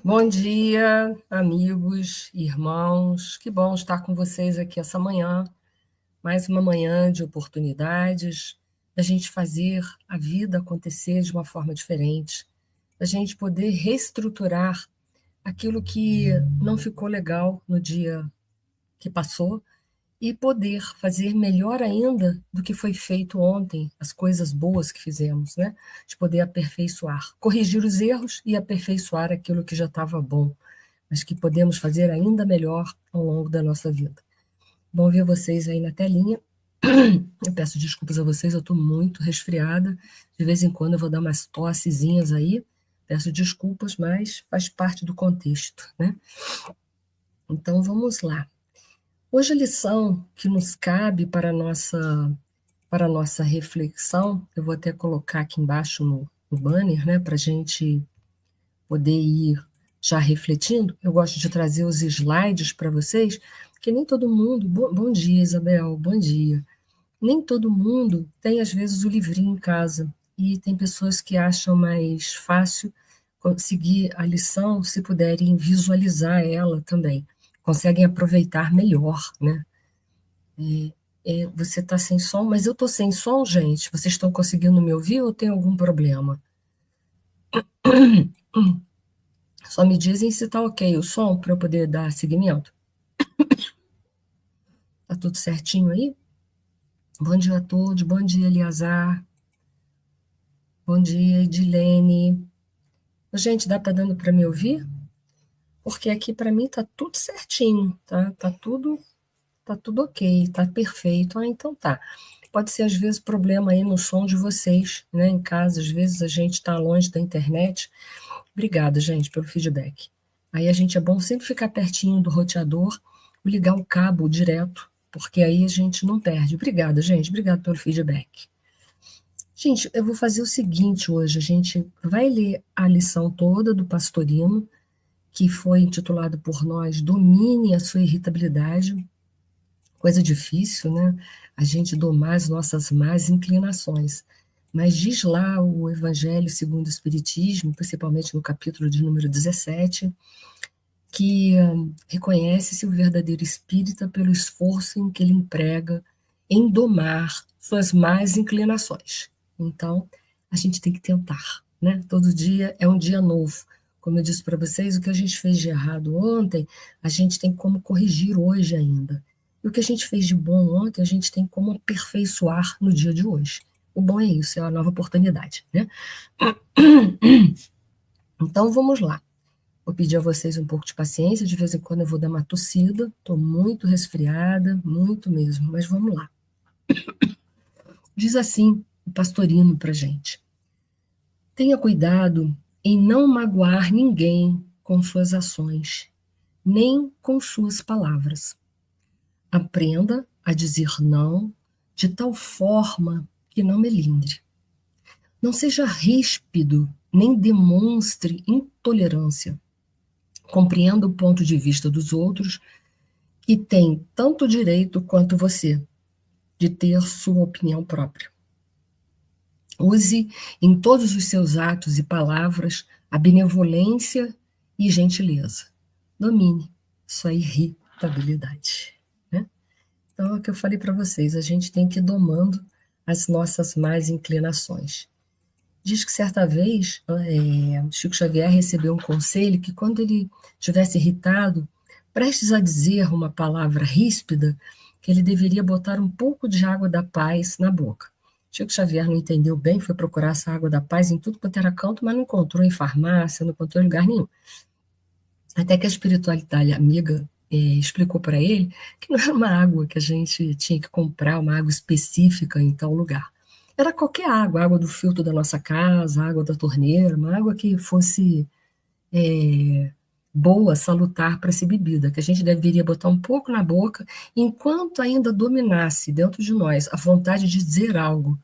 Bom dia, amigos, irmãos. Que bom estar com vocês aqui essa manhã. Mais uma manhã de oportunidades, da gente fazer a vida acontecer de uma forma diferente, da gente poder reestruturar aquilo que não ficou legal no dia que passou e poder fazer melhor ainda do que foi feito ontem, as coisas boas que fizemos, né? De poder aperfeiçoar, corrigir os erros e aperfeiçoar aquilo que já estava bom, mas que podemos fazer ainda melhor ao longo da nossa vida. Bom ver vocês aí na telinha. Eu peço desculpas a vocês, eu estou muito resfriada. De vez em quando eu vou dar umas tossezinhas aí. Peço desculpas, mas faz parte do contexto, né? Então vamos lá. Hoje a lição que nos cabe para a nossa reflexão, eu vou até colocar aqui embaixo no banner, né, para a gente poder ir já refletindo. Eu gosto de trazer os slides para vocês, porque nem todo mundo. Bom dia, Isabel, bom dia. Nem todo mundo tem, às vezes, o livrinho em casa. E tem pessoas que acham mais fácil conseguir a lição se puderem visualizar ela também. Conseguem aproveitar melhor, né? Você está sem som, mas eu estou sem som, gente. Vocês estão conseguindo me ouvir ou tem algum problema? Só me dizem se está ok o som para eu poder dar seguimento. Tá tudo certinho aí? Bom dia a todos, bom dia, Eliazar. Bom dia, Edilene. Gente, dando para me ouvir? Porque aqui para mim tá tudo certinho, tá? Tá tudo ok, tá perfeito. Ah, então tá. Pode ser às vezes problema aí no som de vocês, né? Em casa, às vezes a gente está longe da internet. Obrigada, gente, pelo feedback. Aí a gente é bom sempre ficar pertinho do roteador, ligar o cabo direto, porque aí a gente não perde. Obrigada, gente. Obrigada pelo feedback. Gente, eu vou fazer o seguinte hoje. A gente vai ler a lição toda do Pastorino, que foi intitulado por nós Domine a sua irritabilidade. Coisa difícil, né? A gente domar as nossas más inclinações. Mas diz lá o Evangelho segundo o Espiritismo, principalmente no capítulo de número 17, que reconhece-se o verdadeiro espírita pelo esforço em que ele emprega em domar suas más inclinações. Então, a gente tem que tentar, né? Todo dia é um dia novo. Como eu disse para vocês, o que a gente fez de errado ontem, a gente tem como corrigir hoje ainda. E o que a gente fez de bom ontem, a gente tem como aperfeiçoar no dia de hoje. O bom é isso, é a nova oportunidade, né? Então, vamos lá. Vou pedir a vocês um pouco de paciência, de vez em quando eu vou dar uma tossida, estou muito resfriada, muito mesmo, mas vamos lá. Diz assim o Pastorino para gente: tenha cuidado em não magoar ninguém com suas ações, nem com suas palavras. Aprenda a dizer não de tal forma que não melindre. Não seja ríspido, nem demonstre intolerância. Compreenda o ponto de vista dos outros e tem tanto direito quanto você de ter sua opinião própria. Use em todos os seus atos e palavras a benevolência e gentileza. Domine sua irritabilidade. Né? Então, é o que eu falei para vocês, a gente tem que ir domando as nossas más inclinações. Diz que certa vez Chico Xavier recebeu um conselho que quando ele estivesse irritado, prestes a dizer uma palavra ríspida, que ele deveria botar um pouco de água da paz na boca. Chico Xavier não entendeu bem, foi procurar essa água da paz em tudo quanto era canto, mas não encontrou em farmácia, não encontrou em lugar nenhum. Até que a espiritualidade amiga explicou para ele que não era uma água que a gente tinha que comprar, uma água específica em tal lugar. Era qualquer água, água do filtro da nossa casa, água da torneira, uma água que fosse boa, salutar para ser bebida, que a gente deveria botar um pouco na boca, enquanto ainda dominasse dentro de nós a vontade de dizer algo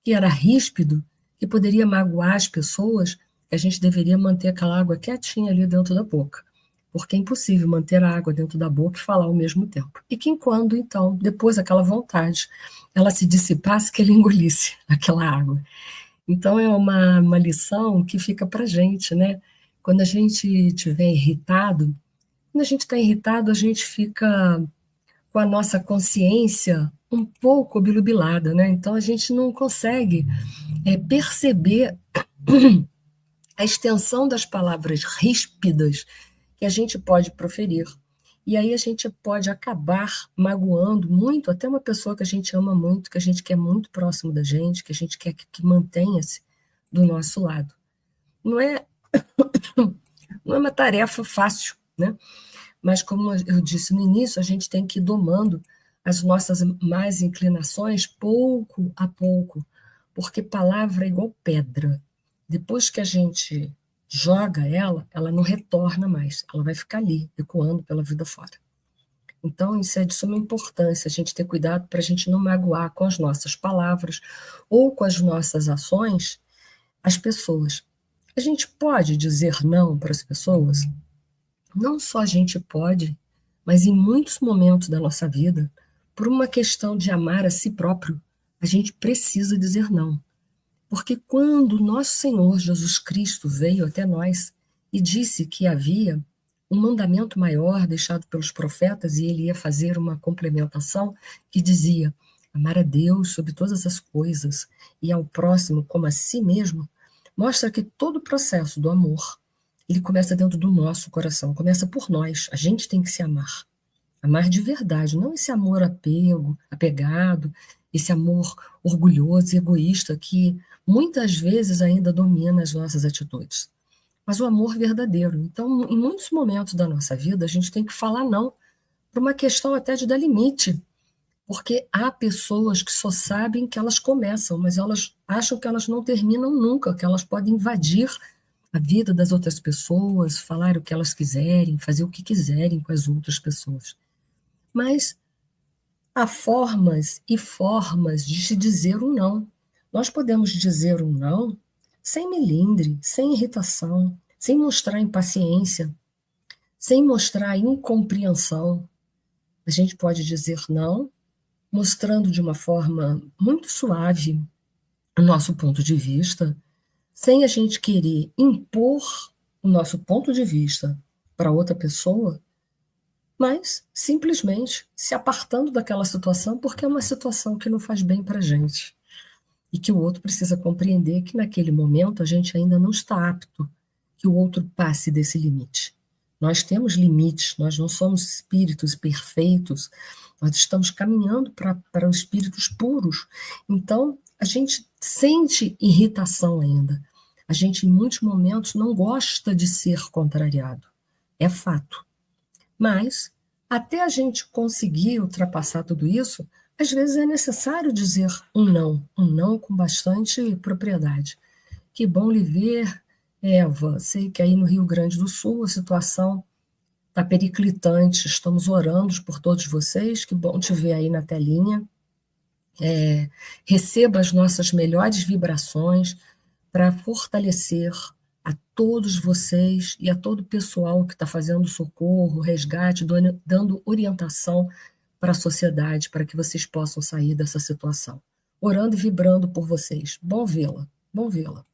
que era ríspido, que poderia magoar as pessoas, que a gente deveria manter aquela água quietinha ali dentro da boca. Porque é impossível manter a água dentro da boca e falar ao mesmo tempo. E que enquanto, então, depois aquela vontade, ela se dissipasse, que ele engolisse aquela água. Então é uma lição que fica para a gente, né? Quando a gente estiver irritado, quando a gente está irritado, a gente fica com a nossa consciência um pouco obnubilada, né? Então a gente não consegue perceber a extensão das palavras ríspidas que a gente pode proferir. E aí a gente pode acabar magoando muito até uma pessoa que a gente ama muito, que a gente quer muito próximo da gente, que a gente quer que mantenha-se do nosso lado. Não é, não é uma tarefa fácil, né? Mas como eu disse no início, a gente tem que ir domando as nossas más inclinações pouco a pouco, porque palavra é igual pedra. Depois que a gente joga ela, ela não retorna mais, ela vai ficar ali, ecoando pela vida fora. Então, isso é de suma importância, a gente ter cuidado para a gente não magoar com as nossas palavras ou com as nossas ações as pessoas. A gente pode dizer não para as pessoas? Não só a gente pode, mas em muitos momentos da nossa vida, por uma questão de amar a si próprio, a gente precisa dizer não. Porque quando nosso Senhor Jesus Cristo veio até nós e disse que havia um mandamento maior deixado pelos profetas e ele ia fazer uma complementação que dizia amar a Deus sobre todas as coisas e ao próximo como a si mesmo, mostra que todo o processo do amor, ele começa dentro do nosso coração, começa por nós, a gente tem que se amar. Amar de verdade, não esse amor apegado, esse amor orgulhoso e egoísta que muitas vezes ainda domina as nossas atitudes. Mas o amor verdadeiro. Então, em muitos momentos da nossa vida, a gente tem que falar não, por uma questão até de dar limite, porque há pessoas que só sabem que elas começam, mas elas acham que elas não terminam nunca, que elas podem invadir a vida das outras pessoas, falar o que elas quiserem, fazer o que quiserem com as outras pessoas. Mas há formas e formas de se dizer um não. Nós podemos dizer um não sem melindre, sem irritação, sem mostrar impaciência, sem mostrar incompreensão. A gente pode dizer não, mostrando de uma forma muito suave o nosso ponto de vista, sem a gente querer impor o nosso ponto de vista para outra pessoa, mas simplesmente se apartando daquela situação porque é uma situação que não faz bem para a gente e que o outro precisa compreender que naquele momento a gente ainda não está apto que o outro passe desse limite. Nós temos limites, nós não somos espíritos perfeitos, nós estamos caminhando para os espíritos puros. Então, a gente sente irritação ainda. A gente, em muitos momentos, não gosta de ser contrariado. É fato. Mas, até a gente conseguir ultrapassar tudo isso, às vezes é necessário dizer um não com bastante propriedade. Que bom lhe ver, Eva. Sei que aí no Rio Grande do Sul a situação está periclitante. Estamos orando por todos vocês. Que bom te ver aí na telinha. Receba as nossas melhores vibrações para fortalecer a todos vocês e a todo o pessoal que está fazendo socorro, resgate, dando orientação para a sociedade, para que vocês possam sair dessa situação. Orando e vibrando por vocês. Bom vê-la, bom vê-la.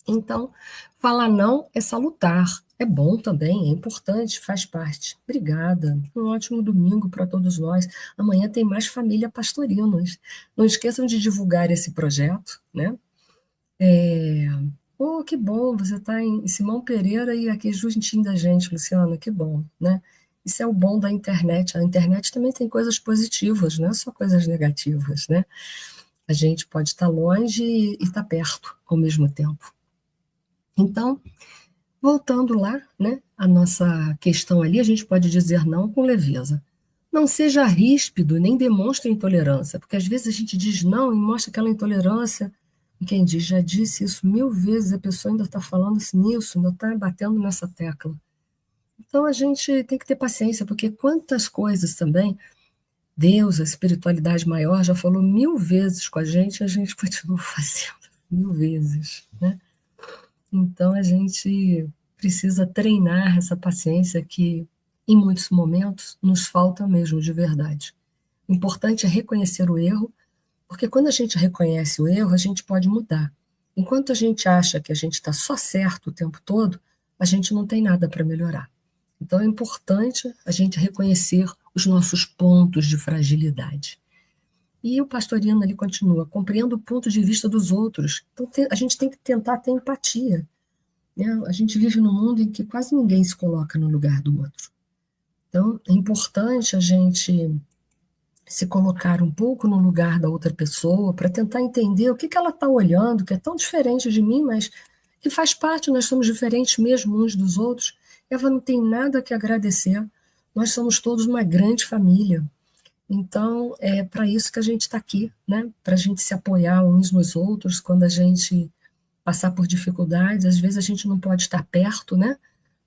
Então, falar não é salutar, é bom também, é importante, faz parte. Obrigada. Um ótimo domingo para todos nós. Amanhã tem mais Família Pastorinos. Não esqueçam de divulgar esse projeto, né? Oh, que bom, você está em Simão Pereira e aqui juntinho da gente, Luciana, que bom, né? Isso é o bom da internet. A internet também tem coisas positivas, não é só coisas negativas, né? A gente pode estar longe e estar perto ao mesmo tempo. Então, voltando lá, né, a nossa questão ali, a gente pode dizer não com leveza. Não seja ríspido, nem demonstre intolerância, porque às vezes a gente diz não e mostra aquela intolerância. E quem diz, já disse isso 1000 vezes, a pessoa ainda está falando nisso, ainda está batendo nessa tecla. Então a gente tem que ter paciência, porque quantas coisas também, Deus, a espiritualidade maior, já falou 1000 vezes com a gente continua fazendo 1000 vezes, né? Então, a gente precisa treinar essa paciência que, em muitos momentos, nos falta mesmo de verdade. O importante é reconhecer o erro, porque quando a gente reconhece o erro, a gente pode mudar. Enquanto a gente acha que a gente está só certo o tempo todo, a gente não tem nada para melhorar. Então é importante a gente reconhecer os nossos pontos de fragilidade. E o Pastorino ali continua, compreendo o ponto de vista dos outros. Então a gente tem que tentar ter empatia, né? A gente vive num mundo em que quase ninguém se coloca no lugar do outro. Então é importante a gente se colocar um pouco no lugar da outra pessoa para tentar entender o que ela está olhando, que é tão diferente de mim, mas que faz parte, nós somos diferentes mesmo uns dos outros. Eva não tem nada que agradecer, nós somos todos uma grande família. Então, é para isso que a gente está aqui, né? Para a gente se apoiar uns nos outros quando a gente passar por dificuldades. Às vezes a gente não pode estar perto, né?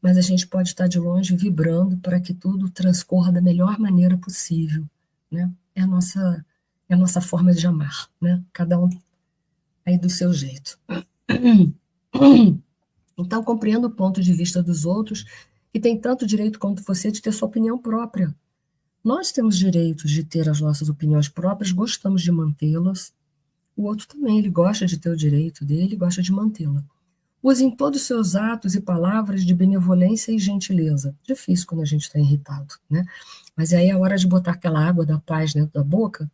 Mas a gente pode estar de longe vibrando para que tudo transcorra da melhor maneira possível, né? É a nossa forma de amar, né? Cada um aí do seu jeito. Então, compreenda o ponto de vista dos outros, que tem tanto direito quanto você de ter sua opinião própria. Nós temos direitos de ter as nossas opiniões próprias, gostamos de mantê-las. O outro também, ele gosta de ter o direito dele, gosta de mantê-la. Use em todos os seus atos e palavras de benevolência e gentileza. Difícil quando a gente está irritado, né? Mas aí é a hora de botar aquela água da paz dentro da boca,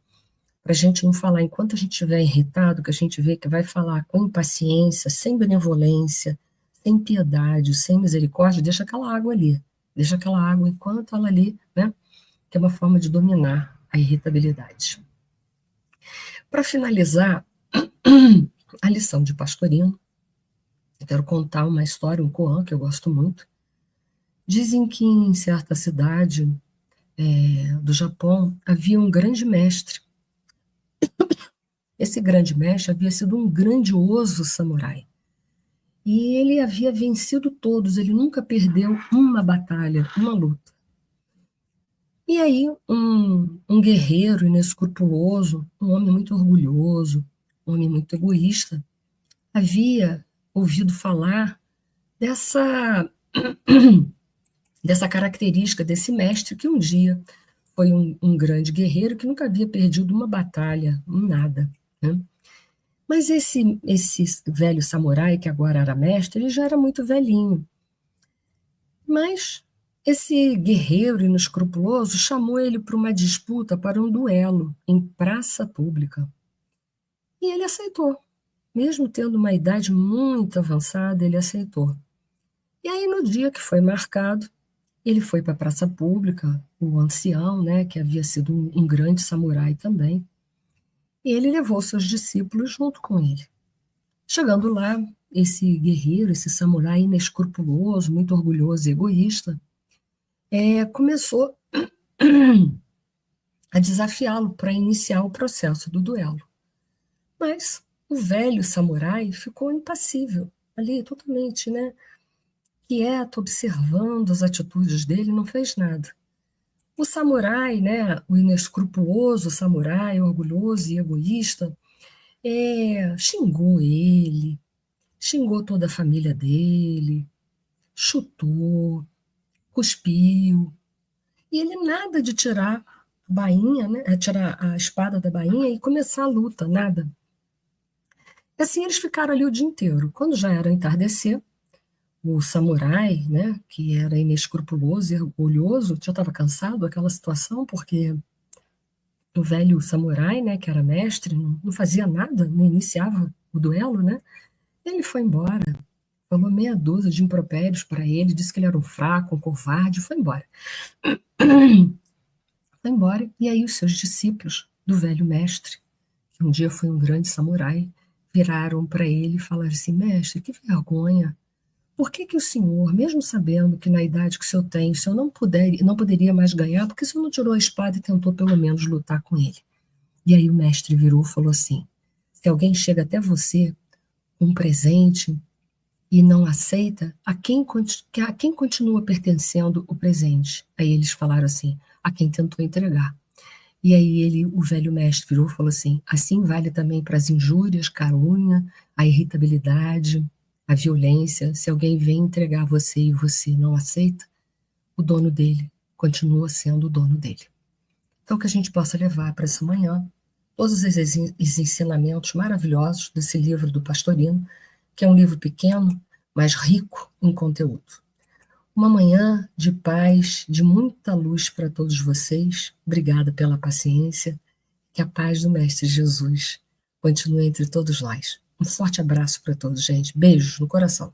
para a gente não falar, enquanto a gente estiver irritado, que a gente vê que vai falar com impaciência, sem benevolência, sem piedade, sem misericórdia, deixa aquela água ali. Deixa aquela água enquanto ela ali, né? Que é uma forma de dominar a irritabilidade. Para finalizar a lição de Pastorino, eu quero contar uma história, um koan, que eu gosto muito. Dizem que em certa cidade do Japão havia um grande mestre. Esse grande mestre havia sido um grandioso samurai. E ele havia vencido todos, ele nunca perdeu uma batalha, uma luta. E aí, um guerreiro inescrupuloso, um homem muito orgulhoso, um homem muito egoísta, havia ouvido falar dessa, dessa característica desse mestre que um dia foi um grande guerreiro que nunca havia perdido uma batalha, nada, né? Mas esse velho samurai, que agora era mestre, ele já era muito velhinho. Mas esse guerreiro inescrupuloso chamou ele para uma disputa, para um duelo, em praça pública. E ele aceitou. Mesmo tendo uma idade muito avançada, ele aceitou. E aí, no dia que foi marcado, ele foi para a praça pública, o ancião, né, que havia sido um grande samurai também, e ele levou seus discípulos junto com ele. Chegando lá, esse guerreiro, esse samurai inescrupuloso, muito orgulhoso e egoísta, começou a desafiá-lo para iniciar o processo do duelo. Mas o velho samurai ficou impassível, ali totalmente, né, quieto, observando as atitudes dele, não fez nada. O samurai, né, o inescrupuloso samurai, orgulhoso e egoísta, xingou ele, xingou toda a família dele, chutou, cuspiu, e ele nada de tirar a bainha, né, tirar a espada da bainha e começar a luta, nada. E assim eles ficaram ali o dia inteiro. Quando já era entardecer, o samurai, né, que era inescrupuloso e orgulhoso, já estava cansado daquela situação, porque o velho samurai, né, que era mestre, não fazia nada, não iniciava o duelo, né? Ele foi embora, falou meia dúzia de impropérios para ele, disse que ele era um fraco, um covarde, foi embora. Foi embora, e aí os seus discípulos do velho mestre, que um dia foi um grande samurai, viraram para ele e falaram assim: mestre, que vergonha. Por que que o senhor, mesmo sabendo que na idade que o senhor tem, o senhor não poderia mais ganhar, porque o senhor não tirou a espada e tentou pelo menos lutar com ele? E aí o mestre virou e falou assim: se alguém chega até você com um presente e não aceita, a quem continua pertencendo o presente? Aí eles falaram assim: a quem tentou entregar. E aí o velho mestre virou e falou assim vale também para as injúrias, calúnia, a irritabilidade, a violência. Se alguém vem entregar a você e você não aceita, o dono dele continua sendo o dono dele. Então que a gente possa levar para essa manhã todos os ensinamentos maravilhosos desse livro do Pastorino, que é um livro pequeno, mas rico em conteúdo. Uma manhã de paz, de muita luz para todos vocês. Obrigada pela paciência. Que a paz do Mestre Jesus continue entre todos nós. Um forte abraço para todos, gente. Beijos no coração.